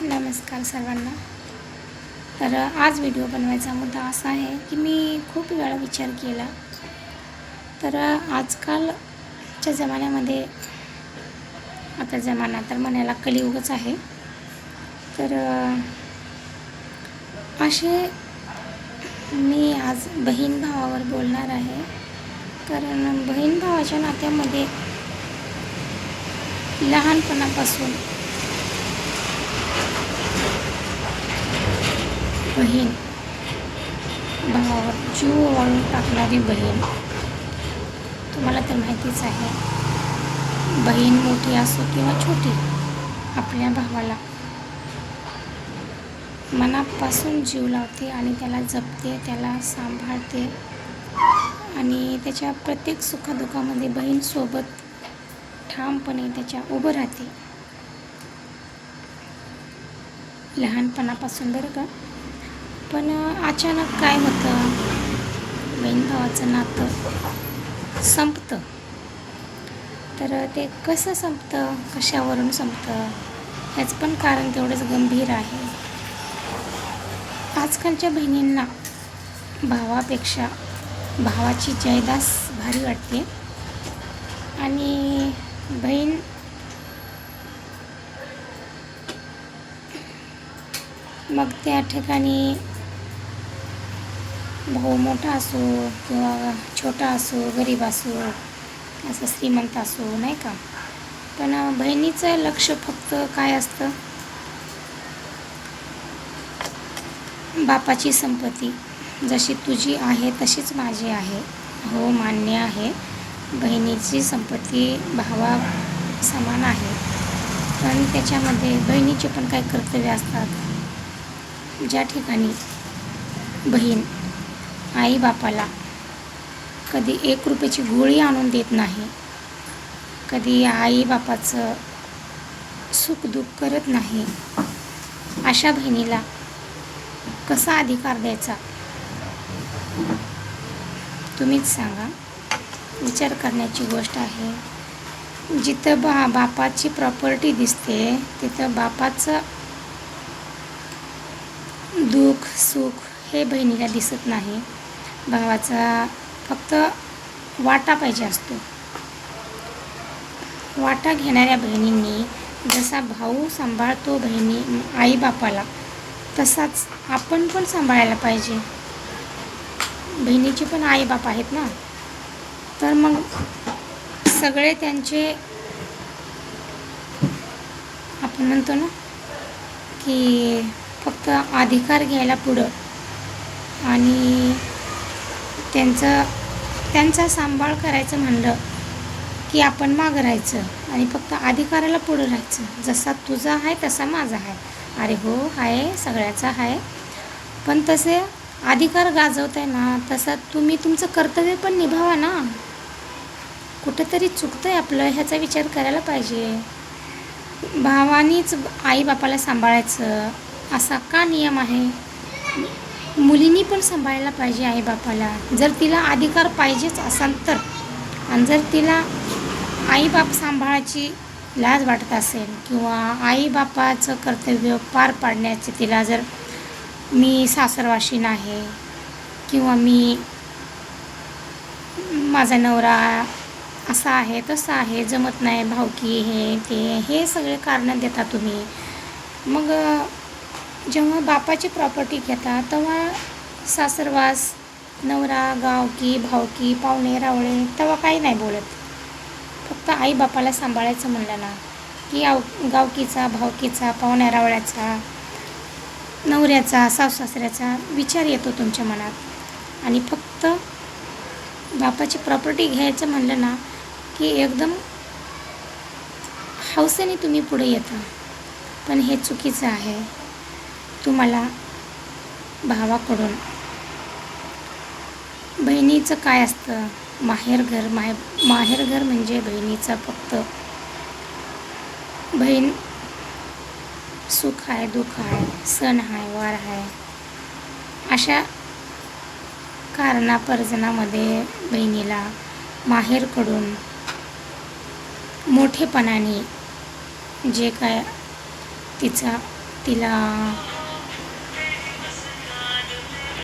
नमस्कार सर्वांना. तर आज व्हिडिओ बनवायचा मुद्दा असा आहे की मी खूप वेळा विचार केला. तर आजकालच्या जमान्यामध्ये, आता जमाना तर म्हणायला कलियुगच आहे. तर असे मी आज बहीण भावावर बोलणार आहे. कारण बहीण भावाच्या नात्यामध्ये लहानपणापासून बहीण भावावर जीव ओवाळून टाकणारी बहीण तुम्हाला तर माहितीच आहे. बहीण मोठी असो किंवा छोटी, आपल्या भावाला मनापासून जीव लावते आणि त्याला जपते, त्याला सांभाळते आणि त्याच्या प्रत्येक सुखदुःखामध्ये बहीणसोबत ठामपणे त्याच्या उभं राहते. लहानपणापासून बरं का. पण अचानक काय होतं, बहीण भावाचं नातं संपतं. तर ते कसं संपतं, कशावरून संपतं, याचं पण कारण तेवढंच गंभीर आहे. आजकालच्या बहिणींना भावापेक्षा भावाची जायदाद भारी वाटते आणि बहीण मग त्या ठिकाणी भाऊ मोठा असो किंवा छोटा असो, गरीब असो, असं श्रीमंत असो, नाही का. पण बहिणीचं लक्ष फक्त काय असतं, बापाची संपत्ती जशी तुझी आहे तशीच माझी आहे. हो, मान्य आहे, बहिणीची संपत्ती भावा समान आहे. पण त्याच्यामध्ये बहिणीचे पण काही कर्तव्य असतात. ज्या ठिकाणी बहीण आईबापाला कधी 1 रुपयाची गोळी आणून देत नाही, कधी आईबापाचं सुखदुःख करत नाही, अशा बहिणीला कसा अधिकार द्यायचा, तुम्हीच सांगा. विचार करण्याची गोष्ट आहे. जिथं बापाची प्रॉपर्टी दिसते तिथं बापाचं दुःख सुख हे बहिणीला दिसत नाही. भावाचा फक्त वाटा पाहिजे असतो. वाटा घेणाऱ्या बहिणींनी जसा भाऊ सांभाळतो आईबापाला, तसाच आपण पण सांभाळायला पाहिजे. बहिणीचे पण आईबाप आहेत ना. तर मग सगळे त्यांचे, आपण म्हणतो ना की फक्त अधिकार घ्यायला पुढं आणि त्यांचा सांभाळ करायचं म्हणलं की आपण मागं राहायचं आणि फक्त अधिकाराला पुढं राहायचं. जसा तुझा आहे तसा माझा आहे. अरे हो, आहे, सगळ्याचा आहे. पण तसे अधिकार गाजवताय ना, तसा तुम्ही तुमचं कर्तव्य पण निभावा ना. कुठेतरी चुकतंय आपलं, ह्याचा विचार करायला पाहिजे. भावानीच आईबापाला सांभाळायचं असा का नियम आहे? मुलींनी पण सांभाळायला पाहिजे आईबापाला, जर तिला अधिकार पाहिजेच असेल तर. आणि जर तिला आईबाप सांभाळायची लाज वाटत असेल किंवा आईबापाचं कर्तव्य पार पाडण्याचे तिला जर, मी सासरवाशीण आहे किंवा माझा नवरा असा आहे तसा आहे, जमत नाही, भावकी हे सगळे कारणं देता तुम्ही. मग जेव्हा बापाची प्रॉपर्टी घेता तेव्हा सासरवास, नवरा, गावकी, भावकी, पाहुणे रावळे तेव्हा काही नाही बोलत. फक्त आईबापाला सांभाळायचं म्हणलं ना की गावकीचा, भावकीचा, पाहुण्या रावळ्याचा, नवऱ्याचा, सासऱ्याचा विचार येतो तुमच्या मनात. आणि फक्त बापाची प्रॉपर्टी घ्यायचं म्हणलं ना की एकदम हौसेने तुम्ही पुढे येता. पण हे चुकीचं आहे. तुम्हाला भावाकडून बहिणीचं काय असतं, माहेरघर म्हणजे बहिणीचं फक्त बहीण सुख आहे, दुःख आहे, सण आहे, वार आहे, अशा कारणाप्रयोजनामध्ये बहिणीला माहेरकडून मोठेपणाने जे काय तिचा तिला